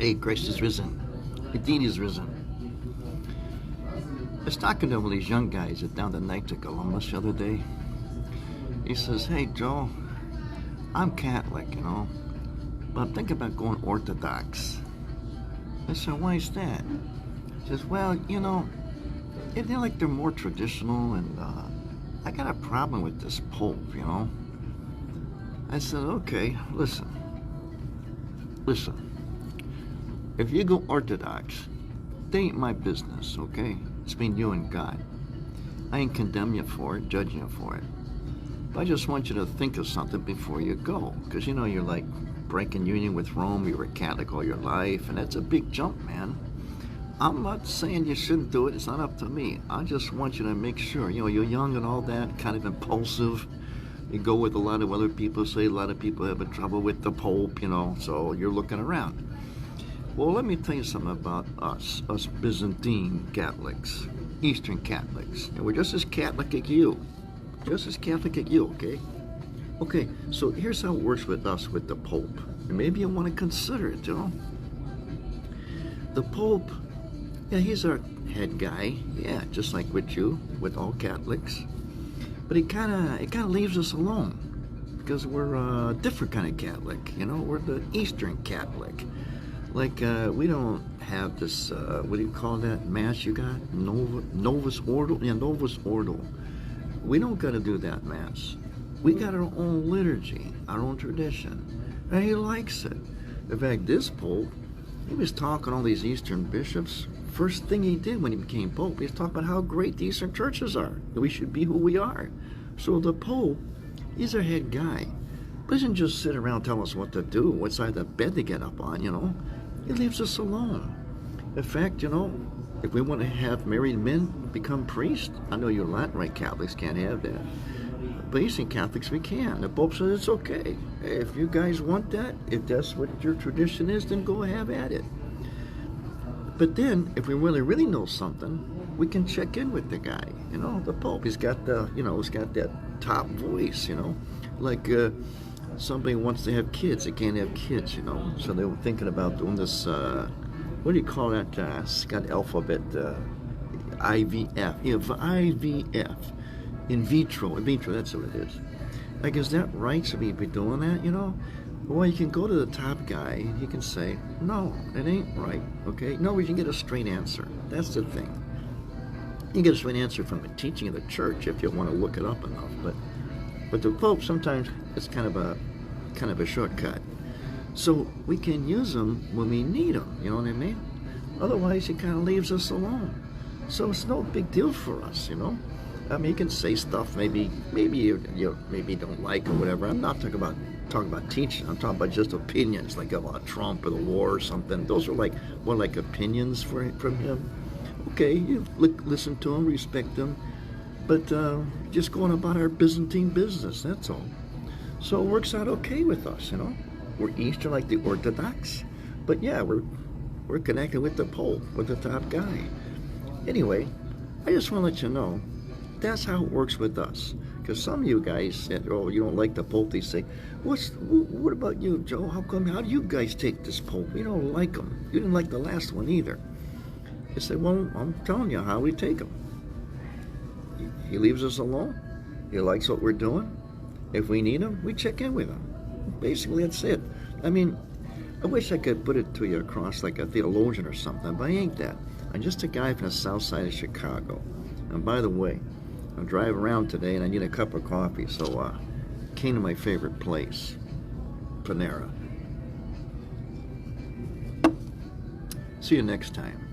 Hey, Christ is risen. Indeed, he's risen. I was talking to one of these young guys at down the night to Columbus the other day. He says, "Hey, Joe, I'm Catholic, but I'm thinking about going Orthodox." I said, "Why is that?" He says, "Well, they're like they're more traditional, and I got a." With this Pope. I said, "Okay, listen. If you go Orthodox, they ain't my business, okay? It's between you and God. I ain't condemn you for it, judge you for it. But I just want you to think of something before you go. Because, you're like breaking union with Rome. You were Catholic all your life, and that's a big jump, man. I'm not saying you shouldn't do it. It's not up to me. I just want you to make sure. You're young and all that, kind of impulsive. You go with a lot of other people, say a lot of people have trouble with the Pope, so you're looking around. Well, let me tell you something about us Byzantine Catholics, Eastern Catholics. And we're just as Catholic as you. Okay? Okay, so here's how it works with us with the Pope. And maybe you want to consider it, The Pope, yeah, he's our head guy. Yeah, just like with you, with all Catholics. But it kind of leaves us alone. Because we're a different kind of Catholic, We're the Eastern Catholic. Like, we don't have this, what do you call that mass you got? Novus Ordo? Yeah, Novus Ordo. We don't got to do that mass. We got our own liturgy, our own tradition. And he likes it. In fact, this Pope, he was talking to all these Eastern bishops. First thing he did when he became Pope, he was talking about how great the Eastern churches are. That we should be who we are. So the Pope, he's our head guy. But he doesn't just sit around telling us what to do, what side of the bed to get up on, He leaves us alone. In fact, if we want to have married men become priests, I know you Latin Rite Catholics can't have that. But Eastern Catholics, we can. The Pope says it's okay. If you guys want that, if that's what your tradition is, then go have at it. But then, if we really know something, we can check in with the guy. The Pope, he's got he's got that top voice, Like, somebody wants to have kids, they can't have kids, So they were thinking about doing this, what do you call that? It's got alphabet, IVF. Yeah, IVF. In vitro, that's what it is. Like, is that right? Should we be doing that, Well, you can go to the top guy, and he can say, no, it ain't right, okay? No, we can get a straight answer. That's the thing. You get a straight answer from the teaching of the church if you want to look it up enough, but the Pope, sometimes it's kind of a shortcut. So we can use them when we need them, you know what I mean? Otherwise, he kind of leaves us alone. So it's no big deal for us, I mean, you can say stuff maybe you don't like or whatever. I'm not talking about teaching. I'm talking about just opinions, like about Trump or the war or something. Those are more like opinions from him. Okay, you listen to him, respect him, but just going about our Byzantine business, that's all. So it works out okay with us, We're Eastern like the Orthodox, but yeah, we're connected with the Pope, with the top guy. Anyway, I just want to let you know, that's how it works with us. Because some of you guys said, "Oh, you don't like the Pope." They say, "What about you, Joe? How do you guys take this Pope? You don't like him. You didn't like the last one either." I said, "Well, I'm telling you how we take him. He leaves us alone. He likes what we're doing. If we need him, we check in with him. Basically, that's it. I mean, I wish I could put it to you across like a theologian or something, but I ain't that. I'm just a guy from the Southside of Chicago. And by the way, I'm driving around today and I need a cup of coffee, so came to my favorite place, Panera. See you next time."